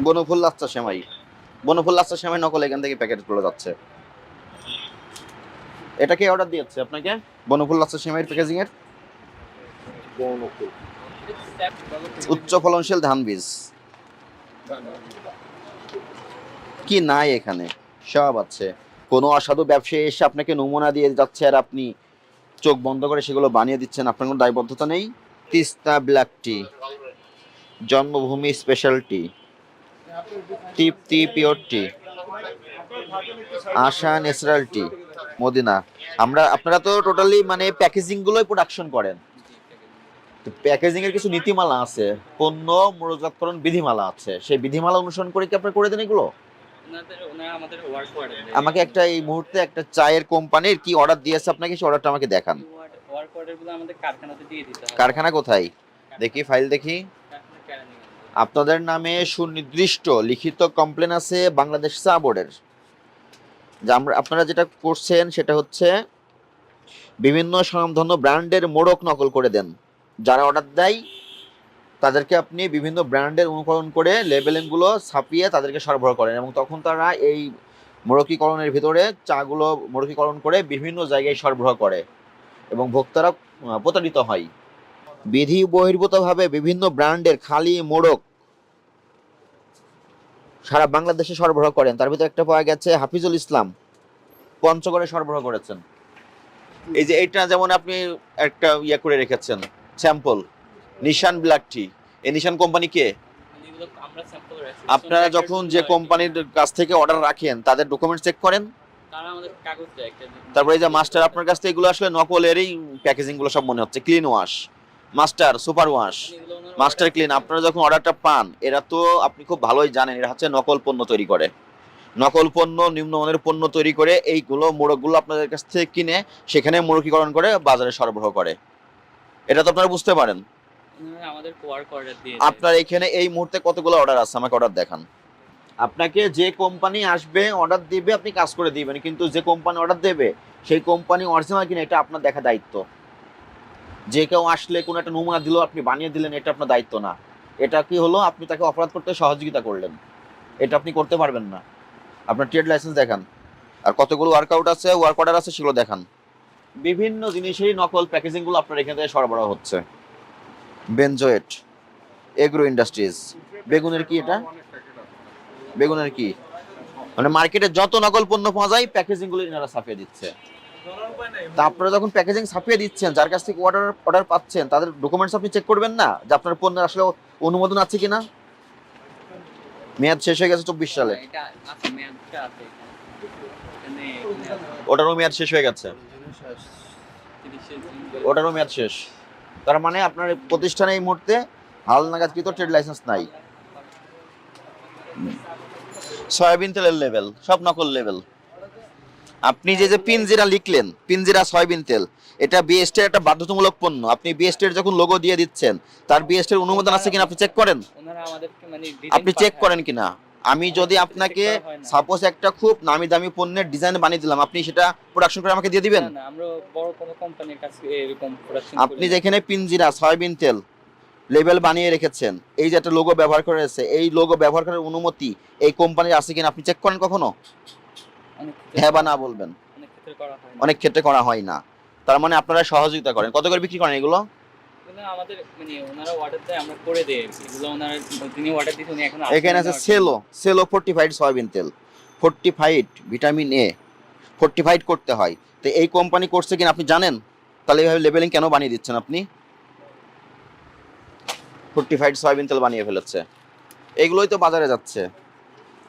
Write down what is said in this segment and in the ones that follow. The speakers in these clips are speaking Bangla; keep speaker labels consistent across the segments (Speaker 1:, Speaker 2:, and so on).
Speaker 1: বনফুল লাচ্চা সেমাই, বনফুল লাচ্চা সেমাই নকল এখান থেকে প্যাকেট গুলো যাচ্ছে। এটা কে অর্ডার দিয়েছে আপনাকে? বনফুল লাচ্চা সেমাইয়ের প্যাকেজিং এর? উচ্চ ফলনশীল ধান বীজ কি নাই এখানে? সব আছে। কোনো অসাধু ব্যবসায়ী এসে আপনাকে নমুনা দিয়ে যাচ্ছে আর আপনি চোখ বন্ধ করে সেগুলো বানিয়ে দিচ্ছেন, আপনার কোনো দায়বদ্ধতা নেই। তিস্তা ব্ল্যাক টি, জন্মভূমি স্পেশাল টি, তৃপ্তি পিওর টি, আশা ন্যাচারাল টি, মদিনা। আপনারা তো টোটালি মানে প্যাকেজিং গুলোই প্রোডাকশন করেন। প্যাকেজিং এর কিছু নীতিমালা আছে, পণ্য মূল্যজাতকরণ বিধিমালা আছে, সেই বিধিমালা অনুসরণ করে কি আপনি করে দেন এগুলো? আমাকে একটা এই মুহূর্তে একটা চায়ের কোম্পানির কি অর্ডার দিয়েছে আপনাকে, সেই অর্ডারটা আমাকে দেখান। কারখানা কোথায়? দেখি ফাইল দেখি। আপনাদের নামে সুনির্দিষ্ট লিখিত কমপ্লেন আছে বাংলাদেশ চা বোর্ডের। যে আপনারা যেটা করছেন সেটা হচ্ছে বিভিন্ন স্বনামধন্য ব্র্যান্ডের মোড়ক নকল করে দেন। যারা অর্ডার দেয় তাদেরকে আপনি বিভিন্ন ব্র্যান্ডের অনুকরণ করে লেবেলিংগুলো ছাপিয়ে তাদেরকে সরবরাহ করেন, এবং তখন তারা এই মোড়কীকরণের ভিতরে চাগুলো মোড়কীকরণ করে বিভিন্ন জায়গায় সরবরাহ করে এবং ভোক্তারা প্রতারিত হয়। বিধি বহির্ভূতভাবে বিভিন্ন ব্র্যান্ডের খালি মোড়ক সারা বাংলাদেশে সরবরাহ করেন। তার ভিতরে একটা পাওয়া গেছে হাফিজুল ইসলাম, পঞ্চগড়ে সরবরাহ করেছেন। এই যে এটা যেমন আপনি একটা ইয়ে করে রেখেছেন স্যাম্পল, নিশান ব্ল্যাক টি। এই নিশান কোম্পানি কে? আপনারা যখন যে কোম্পানির কাছ থেকে অর্ডার রাখেন তাদের ডকুমেন্ট চেক করেন? তারপরে এই যে মাস্টার, আপনার কাছ থেকে এগুলো আসলে নকলেরই প্যাকেজিং গুলো সব মনে হচ্ছে। Clean wash, master super wash, master clean. আপনারা যখন অর্ডারটা পান, এরা তো আপনি খুব ভালোই জানেন এরা হচ্ছে নকল পণ্য তৈরি করে। নকল পণ্য, নিম্নমানের পণ্য তৈরি করে এইগুলো মোড়কগুলো আপনাদের কাছ থেকে কিনে সেখানে মোড়কীকরণ করে বাজারে সরবরাহ করে। এটা তো আপনারা বুঝতে পারেন। আপনার এখানে এই মুহূর্তে কতগুলো অর্ডার আছে আমাকে অর্ডার দেখান। আপনাকে যে কোম্পানি আসবে অর্ডার দিবে আপনি কাজ করে দিবেন, কিন্তু যে কোম্পানি অর্ডার দেবে সেই কোম্পানি অরিজিনাল কিনা এটা আপনার দেখা দায়িত্ব। যে কেউ আসলে কোনো একটা নমুনা দিল আপনি বানিয়ে দিলেন, এটা আপনার দায়িত্ব না। এটা কি হলো, আপনি তাকে অপরাধ করতে সহযোগিতা করলেন। এটা আপনি করতে পারবেন না। আপনার ট্রেড লাইসেন্স দেখান, আর কতগুলো ওয়ার্কআউট আছে, ওয়ার্ক অর্ডার আছে সেগুলো দেখান। বিভিন্ন জিনিসেরই নকল প্যাকেজিং গুলো আপনার এখান থেকে সরবরাহ হচ্ছে। Benzoate, agro industries. বেগুনের কি এটা? বেগুনের কি মানে মার্কেটে যত নকল পণ্য পাওয়া যায় প্যাকেজিং গুলো এনারা ছাপিয়ে দিচ্ছে। তা আপনারা যখন প্যাকেজিং ছাপিয়ে দিচ্ছেন, যার কাছ থেকে অর্ডার অর্ডার পাচ্ছেন তাদের ডকুমেন্টস আপনি চেক করবেন না যে আপনার পণ্যের আসলে অনুমোদন আছে কিনা? মেয়াদ শেষ হয়ে গেছে 24 সালে, ওটারও মেয়াদ শেষ হয়ে গেছে, ওটারও মেয়াদ শেষ। তার মানে আপনার প্রতিষ্ঠানে এই মুহূর্তে হালনাগাদকৃত ট্রেড লাইসেন্স নাই। সয়াবিন তেলের লেভেল সব নকল লেভেল। আপনি যে পিনজিরা লিখলেন, পিনজিরা সয়াবিন তেল, এটা বিএসটি একটা বাধ্যতামূলক পণ্য। আপনি বিএসটি এর যখন লোগো দিয়ে দিচ্ছেন তার বিএসটি এর অনুমোদন আছে কিনা আপনি চেক করেন? আপনি চেক করেন কিনা? আমি যদি আপনাকে সাপোজ একটা খুব নামি দামি পণ্যের ডিজাইন বানিয়ে দিলাম, আপনি সেটা প্রোডাকশন করে আমাকে দিয়ে দিবেন? আপনি যেখানে পিনজিরা সয়াবিন তেল লেবেল বানিয়ে রেখেছেন, এই যে একটা লোগো ব্যবহার করেছে, এই লোগো ব্যবহার করার অনুমতি এই কোম্পানির আছে কিনা আপনি চেক করেন কখনো? হ্যাঁ বা না বলবেন। অনেক ক্ষেত্রে করা হয় না। তার মানে আপনারা সহযোগিতা করেন। কত করে বিক্রি করেন এগুলো? এখানে আছে সেলো, সেলো ফোর্টিফাইড সয়াবিন তেল, ফোর্টিফাইড ভিটামিন এ, ফোর্টিফাইড করতে হয়। তো এই কোম্পানি করছে কিনা আপনি জানেন? তাহলে এইভাবে লেবেলিং কেন বানিয়ে দিচ্ছেন আপনি? ফোর্টিফাইড সয়াবিন তেল বানিয়ে ফেলেছে, এগুলোই তো বাজারে যাচ্ছে।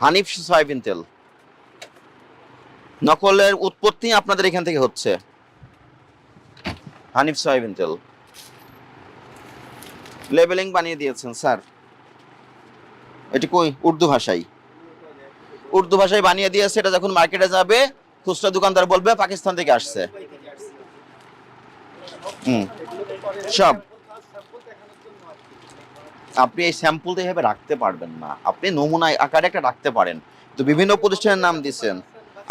Speaker 1: হানিফ সয়াবিন তেল, নকলের উৎপত্তি আপনাদের এখান থেকে হচ্ছে। হানিফ সয়াবিন তেল লেবেলিং বানিয়ে দিয়েছেন স্যার। এটি কই? উর্দু ভাষায়, উর্দু ভাষায় বানিয়ে দিয়েছে। এটা যখন মার্কেটে যাবে খুচরা দোকানদার বলবে পাকিস্তান থেকে আসছে। সব আপনি এই স্যাম্পল তো এভাবে রাখতে পারবেন না, আপনি নমুনা আকারে একটা রাখতে পারেন। তো বিভিন্ন প্রতিষ্ঠানের নাম দিচ্ছেন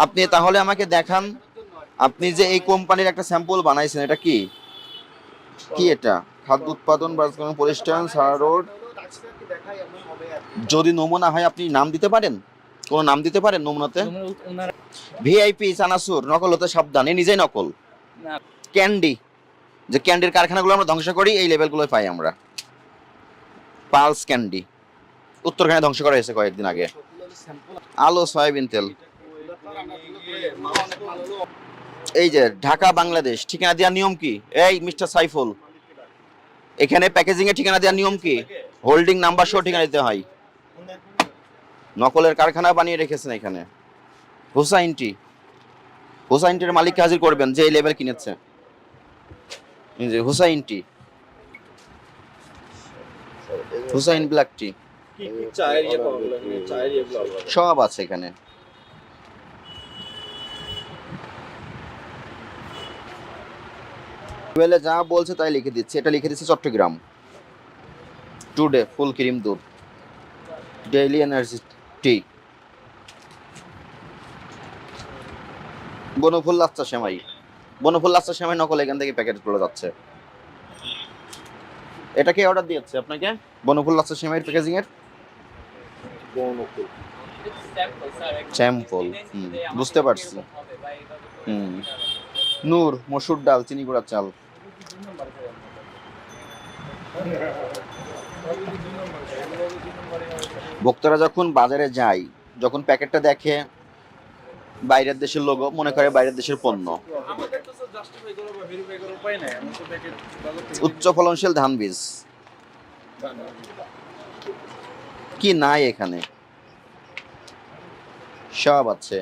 Speaker 1: আপনি, তাহলে আমাকে দেখান আপনি যে এই কোম্পানির একটা স্যাম্পল বানাইছেন। এটা কি কি এটা? খাদ্য উৎপাদন প্রতিষ্ঠান সারা রোড যদি নমুনা হয় আপনি নাম দিতে পারেন, কোন নাম দিতে পারেন নমুনাতে? ভিআইপি চানাচুর নকল হতে সাবধান, এ নিজেই নকল। ক্যান্ডি, যে ক্যান্ডির কারখানাগুলো আমরা ধ্বংস করি এই লেভেলগুলো পাই আমরা। পালস ক্যান্ডি উত্তরখানে ধ্বংস করা হয়েছে কয়েকদিন আগে। আলো সয়াবিন তেল, এই যে ঢাকা বাংলাদেশ ঠিকানা দেওয়ার নিয়ম কি? এই মিস্টার সাইফুল, এখানে প্যাকেজিং এর ঠিকানা দেওয়ার নিয়ম কি? হোল্ডিং নাম্বার সহ ঠিকানা দিতে হয়। নকলের কারখানা বানিয়ে রেখেছেন এখানে। হুসাইনটির মালিককে হাজির করবেন যে এই লেভেল কিনেছে। এই যে হুসাইনটি, হুসাইন ব্ল্যাক টি সব আছে এখানে। যা বলছে তাই লিখে দিচ্ছে। এটা লিখে দিচ্ছে চট্টগ্রাম টুডে ফুল ক্রিম দুধ, ডেইলি এনার্জি টি, বনফুল লাচ্চা সেমাই। বনফুল লাচ্চা সেমাই নকল, এখান থেকে প্যাকেট গুলো যাচ্ছে। এটা কে অর্ডার দিয়েছে আপনাকে? বনফুল লাচ্চা সেমাইয়ের প্যাকেজিং এর স্যাম্পল। বুঝতে পারছি। নূর মসুর ডাল, চিনি গুঁড়া চাল। ভক্তরা যখন বাজারে যায়, যখন প্যাকেটটা দেখে বাইরের দেশের লোগো, মনে করে বাইরের দেশের পণ্য। উচ্চ ফলনশীল ধান বীজ কি নাই এখানে? সব আছে।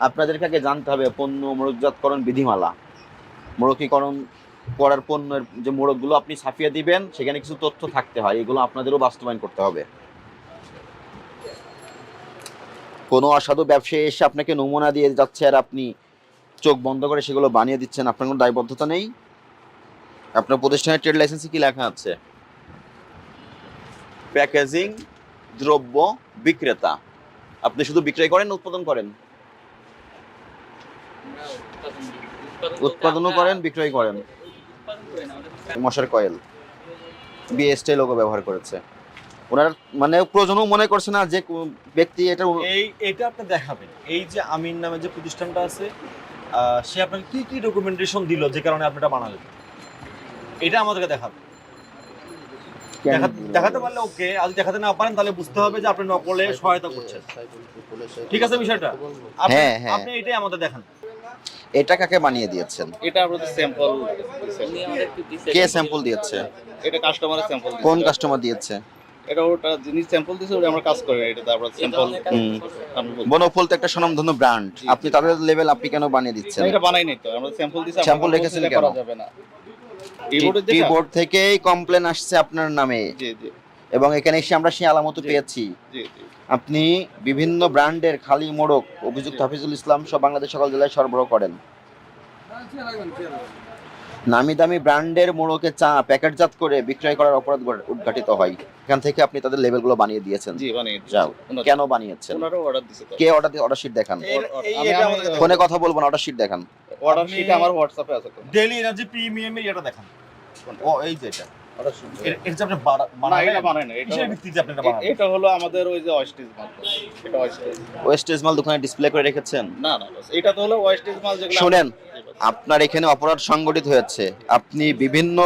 Speaker 1: আপনাদেরকে আগে জানতে হবে পণ্য মোড়কজাতকরণ বিধিমালা। মোড়কীকরণ করার পণ্যের যে মোড়কগুলো আপনি ছাপিয়ে দিবেন, সেখানে কিছু তথ্য থাকতে হয়, এগুলো আপনাদেরও বাস্তবায়ন করতে হবে। কোনো অসাধু ব্যবসায়ী এসে আপনাকে নমুনা দিয়ে যাচ্ছে আর আপনি চোখ বন্ধ করে সেগুলো বানিয়ে দিচ্ছেন, আপনার কোনো দায়বদ্ধতা নেই? আপনার প্রতিষ্ঠানের ট্রেড লাইসেন্সে কি লেখা আছে? প্যাকেজিং দ্রব্য বিক্রেতা। আপনি শুধু বিক্রয় করেন না উৎপাদন করেন? উৎপাদনও করেন, বিক্রয় করেন। মশার কয়েল বিএসটি লোগো ব্যবহার করেছে ওনার, মানে প্রয়োজনও মনে করছে না যে ব্যক্তি এটা
Speaker 2: এটা আপনি দেখাবেন। এই যে আমিন নামে যে প্রতিষ্ঠানটা আছে, সে আপনাকে কি কি ডকুমেন্টেশন দিল যে কারণে আপনি এটা বানালেন, এটা আমাদেরকে দেখাবেন। দেখাতে পারলে ওকে, আর দেখাতে না পারেন তাহলে বুঝতে হবে যে আপনি নকলে সহায়তা করছেন। ঠিক আছে বিষয়টা? আপনি এটাই আমাদের দেখান।
Speaker 1: এটা কাকে বানিয়ে দিয়েছেন?
Speaker 3: এটা আমাদের স্যাম্পল।
Speaker 1: কে স্যাম্পল দিয়েছে?
Speaker 3: এটা কাস্টমারের স্যাম্পল।
Speaker 1: কোন কাস্টমার দিয়েছে?
Speaker 3: এটা ওটা যিনি স্যাম্পল দিয়েছে ওটা আমরা কাজ করি, এটা আমরা স্যাম্পল।
Speaker 1: বনফুল তো একটা স্বনামধন্য ব্র্যান্ড, আপনি তাদের লেভেল আপনি কেন বানিয়ে দিচ্ছেন?
Speaker 3: এটা বানাই নাই তো, আমরা স্যাম্পল দিয়েছি।
Speaker 1: স্যাম্পল রেখেছেন কেন?
Speaker 3: করা যাবে না।
Speaker 1: কিবোর্ড থেকেই কমপ্লেন আসছে আপনার নামে।
Speaker 3: জি জি।
Speaker 1: এবং এখানে এসে আমরা সেই আলামত পেয়েছি।
Speaker 3: জি জি।
Speaker 1: আপনি বিভিন্ন ব্র্যান্ডের খালি মোড়ক অভিযুক্ত হাফিজুল ইসলাম সব বাংলাদেশ সকল জেলায় সরবরাহ করেন। নামি দামি ব্র্যান্ডের মোড়কে চা প্যাকেটজাত করে বিক্রয় করার অপরাধ উদ্ঘাটিত হয়। এখান থেকে আপনি তাদের লেভেলগুলো বানিয়ে দিয়েছেন।
Speaker 3: জি বানিয়ে
Speaker 1: যাও। কেন বানিয়েছেন?
Speaker 3: ওনারা অর্ডার দিয়েছে তো।
Speaker 1: কে অর্ডার দিয়ে? অর্ডার শিট দেখান। ফোনে কথা বলবো না, অর্ডার শিট দেখান।
Speaker 3: অর্ডার শিট আমার হোয়াটসঅ্যাপে আছে তো।
Speaker 2: ডেইলি এনার্জি প্রিমিয়াম এর এটা দেখান। ও এই যে এটা অর্ডার শিট। এটা আপনি
Speaker 3: বানাই না, বানাই না।
Speaker 2: কিসের ভিত্তিতে আপনি এটা বানান?
Speaker 3: এটা হলো আমাদের ওই যে ওয়েস্টেজ মাল। এটা
Speaker 1: ওয়েস্টেজ মাল দোকানে ডিসপ্লে করে রেখেছেন?
Speaker 3: না না, এটা তো হলো ওয়েস্টেজ মাল যেগুলো।
Speaker 1: শুনেন, আপনার এখানে অপরাধ সংগঠিত হয়েছে। আপনি বিভিন্ন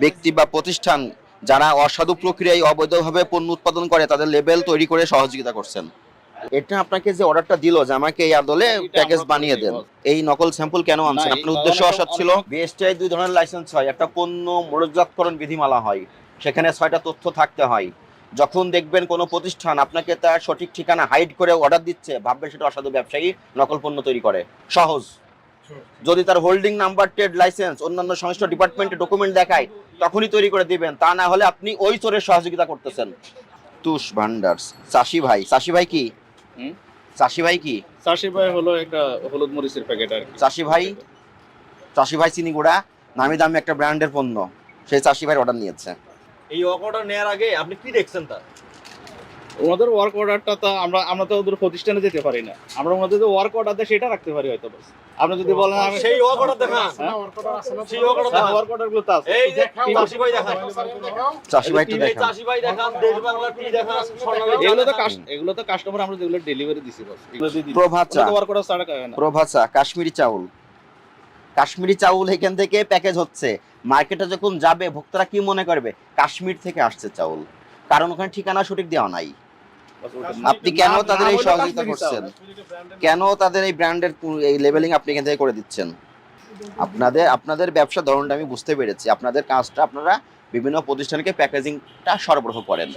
Speaker 1: ব্যক্তি বা প্রতিষ্ঠান যারা অসাধু প্রক্রিয়ায় অবৈধভাবে পণ্য উৎপাদন করে তাদের লেবেল তৈরি করে সহযোগিতা করছেন। এটা আপনাকে যে অর্ডারটা দিল যে আমাকে এই আদলে প্যাকেজ বানিয়ে দেন, এই নকল স্যাম্পল কেন আনছেন? আপনার উদ্দেশ্য অসৎ ছিল। বিএসটিআই দুই ধরনের লাইসেন্স হয়, একটা পণ্য মোড়কজাতকরণ বিধিমালা হয়, সেখানে 6টা তথ্য থাকতে হয়। যখন দেখবেন কোনো প্রতিষ্ঠান আপনাকে তার সঠিক ঠিকানা হাইড করে অর্ডার দিচ্ছে, ভাববেন সেটা অসাধু ব্যবসায়ী নকল পণ্য তৈরি করে। সহজ। যদি তার হোল্ডিং নাম্বার, ট্রেড লাইসেন্স, অন্যান্য সংশ্লিষ্ট ডিপার্টমেন্টে ডকুমেন্ট দেখায় তখনই তৈরি করে দিবেন, তা না হলে আপনি ওই চোরের সহযোগিতা করতেছেন। তুষ ভান্ডার্স চাষি ভাই। চাষি ভাই কি? চাষি ভাই কি?
Speaker 3: চাষি ভাই হলো একটা হলুদ মরিচের প্যাকেট আর কি।
Speaker 1: চাষি ভাই চিনি গুঁড়া নামি দামি একটা ব্র্যান্ডের পণ্য, সেই চাষি ভাই অর্ডার নিয়েছে।
Speaker 2: এই অর্ডার নেওয়ার আগে আপনি কি দেখছেন? তার
Speaker 3: ওনাদের ওয়ার্ক অর্ডারটা তো আমরা তো ওদের প্রতিষ্ঠানে যেতে পারি না, আমরা ওনাদের যে ওয়ার্ক অর্ডার দেয় সেটা রাখতে পারি হয়তো বাস। আপনি যদি বলেন আমি
Speaker 2: সেই ওয়ার্ক অর্ডার দেখান, সেই ওয়ার্ক অর্ডার দেখান।
Speaker 3: ওয়ার্ক অর্ডার গুলো তো আছে।
Speaker 2: এই যে চাষি ভাই দেখান,
Speaker 1: চাষি ভাইটা
Speaker 2: এই
Speaker 1: দেখান।
Speaker 2: চাষি ভাই দেখান, দেশ বাংলা টি দেখান, স্বর্ণালী চা
Speaker 3: এগুলো তো
Speaker 2: দেখান।
Speaker 3: এগুলো তো কাস্টমার আমরা যেগুলো ডেলিভারি দিছি বাস, এগুলো দিয়ে দিই।
Speaker 1: প্রভাত চা,
Speaker 3: ওয়ার্ক অর্ডার ছাড়া হয় না।
Speaker 1: প্রভাত চা, কাশ্মীরি চাউল। কাশ্মীরি চাউল এখান থেকে প্যাকেজ হচ্ছে, মার্কেটে যখন যাবে ভোক্তারা কি মনে করবে কাশ্মীর থেকে আসছে চাউল, কারণ ওখানে ঠিকানা সঠিক দেওয়া নাই। আপনি কেন তাদের এই সহযোগিতা করছেন, কেন তাদের এই ব্র্যান্ডের এই লেবেলিং আপনি এখান থেকে করে দিচ্ছেন? আপনাদের ব্যবসা ধরনটা আমি বুঝতে পেরেছি। আপনাদের কাজটা আপনারা বিভিন্ন প্রতিষ্ঠানকে প্যাকেজিংটা সরবরাহ করেন।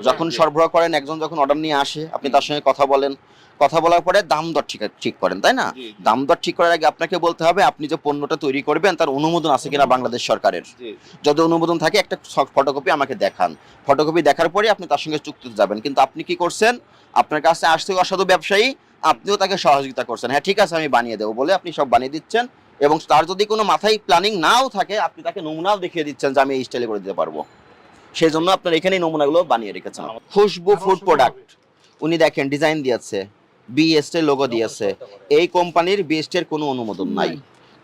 Speaker 1: যখন সরবরাহ করেন, একজন যখন অর্ডার নিয়ে আসে আপনি তার সঙ্গে কথা বলেন, কথা বলার পরে দাম দর ঠিক করেন, তাই না?
Speaker 3: জি, জি।
Speaker 1: দাম দর ঠিক করার আগে আপনাকে বলতে হবে আপনি যে পণ্যটা তৈরি করবেন তার অনুমোদন আছে কিনা বাংলাদেশ সরকারের।
Speaker 3: জি।
Speaker 1: যদি অনুমোদন থাকে একটা ফটোকপি আমাকে দেখান, ফটোকপি দেখার পরে আপনি তার সঙ্গে চুক্তিতে যাবেন। কিন্তু আপনি কি করছেন, আপনার কাছে আসছে অসাধু ব্যবসায়ী, আপনিও তাকে সহযোগিতা করছেন। হ্যাঁ ঠিক আছে আমি বানিয়ে দেবো বলে আপনি সব বানিয়ে দিচ্ছেন, এবং তার যদি কোনো মাথায় প্ল্যানিং নাও থাকে আপনি তাকে নমুনাও দেখিয়ে দিচ্ছেন যে আমি এই স্টাইলে করে দিতে পারবো। সেই জন্য আপনার এখানেই নমুনাগুলো বানিয়ে রেখেছেন। খুশবু ফুড প্রোডাক্ট, উনি দেখেন ডিজাইন দিয়েছে, বিএসটি লোগো দিয়েছে, এই কোম্পানির বিএসটির কোনো অনুমোদন নাই।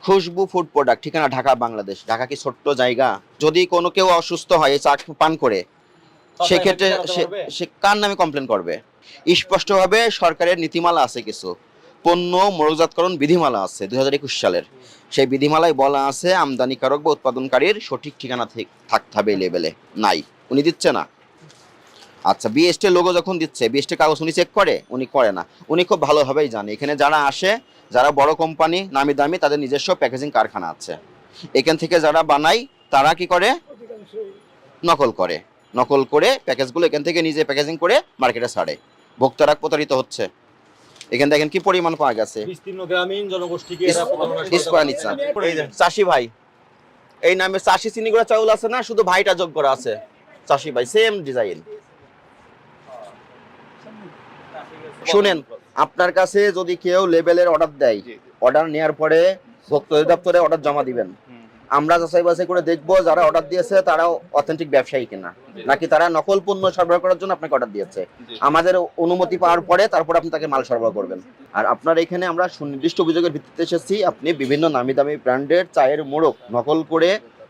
Speaker 1: খুশবু ফুড প্রোডাক্ট, ঠিকানা ঢাকা বাংলাদেশ। ঢাকা কি ছোট্ট জায়গা? যদি কোনো কেউ অসুস্থ হয় এই চা পান করে, সেক্ষেত্রে সে কার নামে কমপ্লেন করবে? স্পষ্টভাবে সরকারের নীতিমালা আছে, কিছু পণ্য মোড়কজাতকরণ বিধিমালা আছে 2021 সালের। সেই বিধিমালায় বলা আছে আমদানিকারক বা উৎপাদনকারীর সঠিক ঠিকানা থাকতে হবে এই লেভেলে। নাই, উনি দিচ্ছে না। আচ্ছা, বিএসটি লোগো যখন দিচ্ছে, বিএসটি কাগজ উনি চেক করে? উনি করে না। উনি খুব ভালোভাবেই জানে এখানে যারা আসে, যারা বড় কোম্পানি নামি দামি, তাদের নিজস্ব প্যাকেজিং কারখানা আছে। এখান থেকে যারা বানায় তারা কি করে, নকল করে প্যাকেজগুলো এখান থেকে নিজে প্যাকেজিং করে মার্কেটে ছাড়ে। ভোক্তারা প্রতারিত হচ্ছে। এখানে দেখেন কি পরিমাণ পাওয়া গেছে।
Speaker 2: বিস্তীর্ণ গ্রামীণ জনগোষ্ঠীকে এরা
Speaker 1: চাষি ভাই, এই নামে চাষি চিনি গুঁড়া চাউল আছে না, শুধু ভাইটা যোগ করা আছে চাষি ভাই, সেম ডিজাইন। শুনেন, আপনার কাছে যদি কেউ লেবেলের অর্ডার দেয়,
Speaker 3: জি, জি।
Speaker 1: অর্ডার নেওয়ার পরে ভোক্তা অধিদপ্তরে অর্ডার জমা দিবেন। আমরা যাচাই বাছাই করে দেখবো যারা অর্ডার দিয়েছে তারা অথেন্টিক ব্যবসায়ী কিনা, নাকি তারা নকল পণ্য সরবরাহ করার জন্য আপনাকে অর্ডার দিয়েছে।
Speaker 3: জি।
Speaker 1: আমাদের অনুমতি পাওয়ার পরে তারপর আপনি তাকে মাল সরবরাহ করবেন। আর আপনার এখানে আমরা সুনির্দিষ্ট অভিযোগের ভিত্তিতে এসেছি, আপনি বিভিন্ন নামি দামি ব্র্যান্ডের চায়ের মোড়ক নকল করে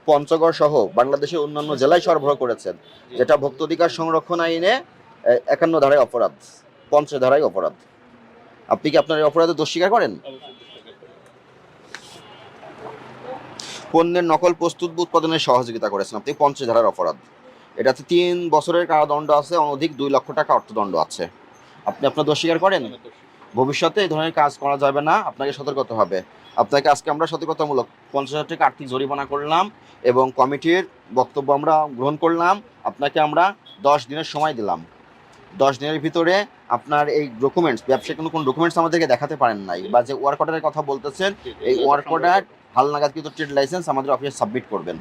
Speaker 1: পঞ্চগড় সহ বাংলাদেশের অন্যান্য জেলায় সরবরাহ করেছেন, যেটা ভোক্তা অধিকার সংরক্ষণ আইনে 51 ধারায় অপরাধ, 50 ধারায় অপরাধ। আপনি কি আপনার এই অপরাধে দোষ স্বীকার করেন? পণ্যের নকল প্রস্তুত বা উৎপাদনের সহযোগিতা করেছেন আপনি, 50 ধারার অপরাধ। এটাতে 3 বছরের কারাদণ্ড আছে, অনধিক 2 লক্ষ টাকা অর্থদণ্ড আছে। আপনি আপনার দোষ স্বীকার করেন? ভবিষ্যতে এই ধরনের কাজ করা যাবে না, আপনাকে সতর্ক হতে হবে। আপনাকে আজকে আমরা সতর্কতামূলক 50,000 টাকা আর্থিক জরিমানা করলাম এবং কমিটির বক্তব্য আমরা গ্রহণ করলাম। আপনাকে আমরা 10 দিনের সময় দিলাম। 10 দিনের ভিতরে আপনার এই ডকুমেন্টস, ব্যবসায় কোনো ডকুমেন্টস আমাদেরকে দেখাতে পারেন নাই, বা যে ওয়ার্ক অর্ডারের কথা বলতেছেন এই ওয়ার্ক অর্ডার হালনাগাদকৃত ট্রেড লাইসেন্স আমাদের অফিসে সাবমিট করবেন।